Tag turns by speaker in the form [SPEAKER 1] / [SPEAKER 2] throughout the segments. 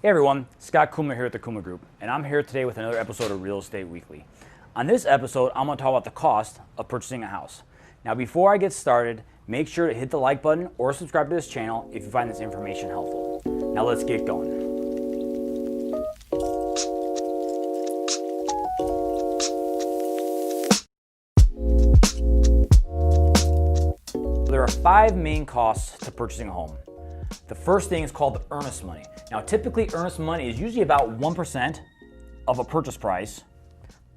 [SPEAKER 1] Hey everyone, Scott Kuma here at the Kuma Group, and I'm here today with another episode of Real Estate Weekly. On this episode, I'm going to talk about the cost of purchasing a house. Now before I get started, make sure to hit the like button or subscribe to this channel if you find this information helpful. Now let's get going. There are 5 main costs to purchasing a home. The first thing is called the earnest money. Now typically earnest money is usually about 1% of a purchase price,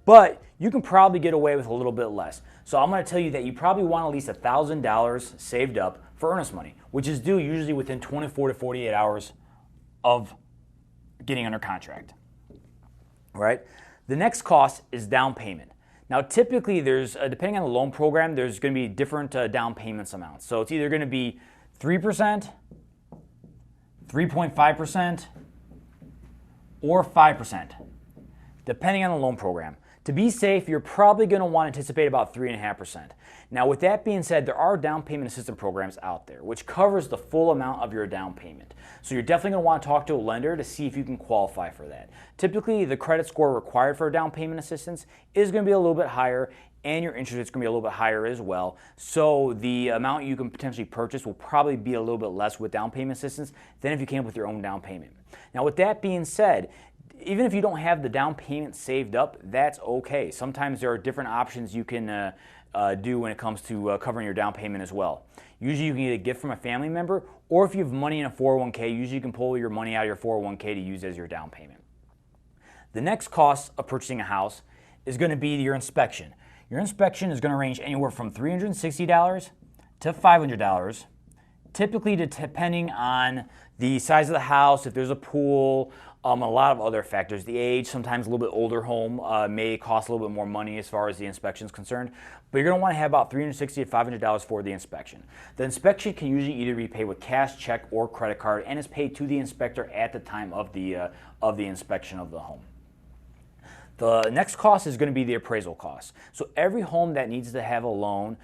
[SPEAKER 1] but you can probably get away with a little bit less. So I'm going to tell you that you probably want at least $1,000 saved up for earnest money, which is due usually within 24 to 48 hours of getting under contract. All right? The next cost is down payment. Now typically there's, depending on the loan program, there's going to be different down payments amounts. So it's either going to be 3%, 3.5%, or 5%, depending on the loan program. To be safe, you're probably going to want to anticipate about 3.5%. Now, with that being said, there are down payment assistance programs out there, which covers the full amount of your down payment. So you're definitely going to want to talk to a lender to see if you can qualify for that. Typically, the credit score required for a down payment assistance is going to be a little bit higher, and your interest rate's going to be a little bit higher as well. So the amount you can potentially purchase will probably be a little bit less with down payment assistance than if you came up with your own down payment. Now, with that being said, even if you don't have the down payment saved up, that's okay. Sometimes there are different options you can do when it comes to covering your down payment as well. Usually you can get a gift from a family member, or if you have money in a 401k, usually you can pull your money out of your 401k to use as your down payment. The next cost of purchasing a house is going to be your inspection. Your inspection is going to range anywhere from $360 to $500, typically depending on the size of the house, if there's a pool, a lot of other factors. The age, sometimes a little bit older home may cost a little bit more money as far as the inspection is concerned, but you're going to want to have about $360 to $500 for the inspection. The inspection can usually either be paid with cash, check, or credit card, and is paid to the inspector at the time of the inspection of the home. The next cost is going to be the appraisal cost. So every home that needs to have a loan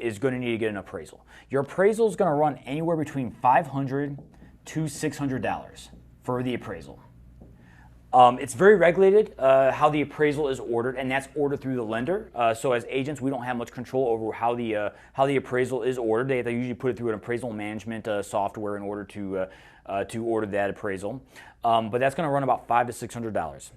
[SPEAKER 1] is going to need to get an appraisal. Your appraisal is going to run anywhere between $500 to $600 for the appraisal. It's very regulated how the appraisal is ordered, and that's ordered through the lender. So as agents, we don't have much control over how the appraisal is ordered. They usually put it through an appraisal management software in order to order that appraisal. But that's going to run about $500 to $600.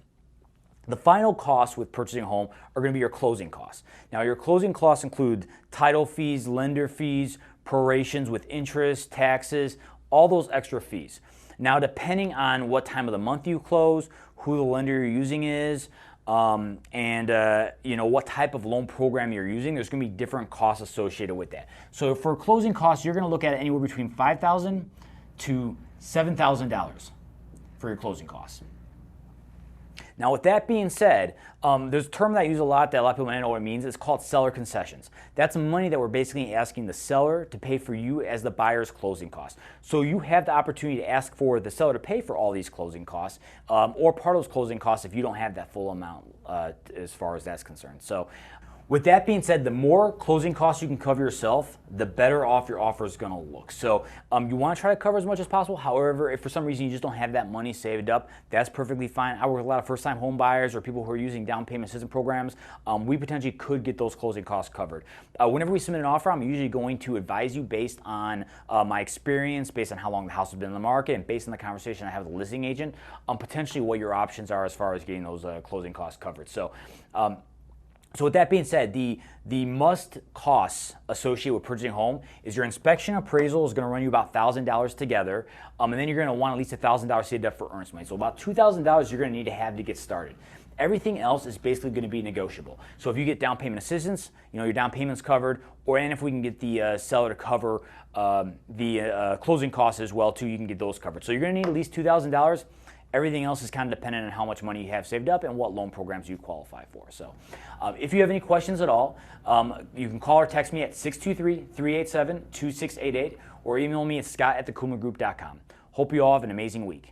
[SPEAKER 1] The final costs with purchasing a home are going to be your closing costs. Now, your closing costs include title fees, lender fees, prorations with interest, taxes, all those extra fees. Now, depending on what time of the month you close, who the lender you're using is, and what type of loan program you're using, there's going to be different costs associated with that. So for closing costs, you're going to look at anywhere between $5,000 to $7,000 for your closing costs. Now, with that being said, there's a term that I use a lot that a lot of people might know what it means. It's called seller concessions. That's money that we're basically asking the seller to pay for you as the buyer's closing costs. So you have the opportunity to ask for the seller to pay for all these closing costs or part of those closing costs if you don't have that full amount as far as that's concerned. So with that being said, the more closing costs you can cover yourself, the better off your offer is going to look. So you want to try to cover as much as possible. However, if for some reason you just don't have that money saved up, that's perfectly fine. I work with a lot of first-time home buyers or people who are using down payment assistance programs. We potentially could get those closing costs covered. Whenever we submit an offer, I'm usually going to advise you based on my experience, based on how long the house has been in the market, and based on the conversation I have with the listing agent, potentially what your options are as far as getting those closing costs covered. So with that being said, the must costs associated with purchasing a home is your inspection appraisal is going to run you about $1,000 together, and then you're going to want at least $1,000 saved up for earnest money. So about $2,000 you're going to need to have to get started. Everything else is basically going to be negotiable. So if you get down payment assistance, your down payment's covered, and if we can get the seller to cover the closing costs as well too, you can get those covered. So you're going to need at least $2,000. Everything else is kind of dependent on how much money you have saved up and what loan programs you qualify for. So if you have any questions at all, you can call or text me at 623-387-2688 or email me at scott@thekumagroup.com. Hope you all have an amazing week.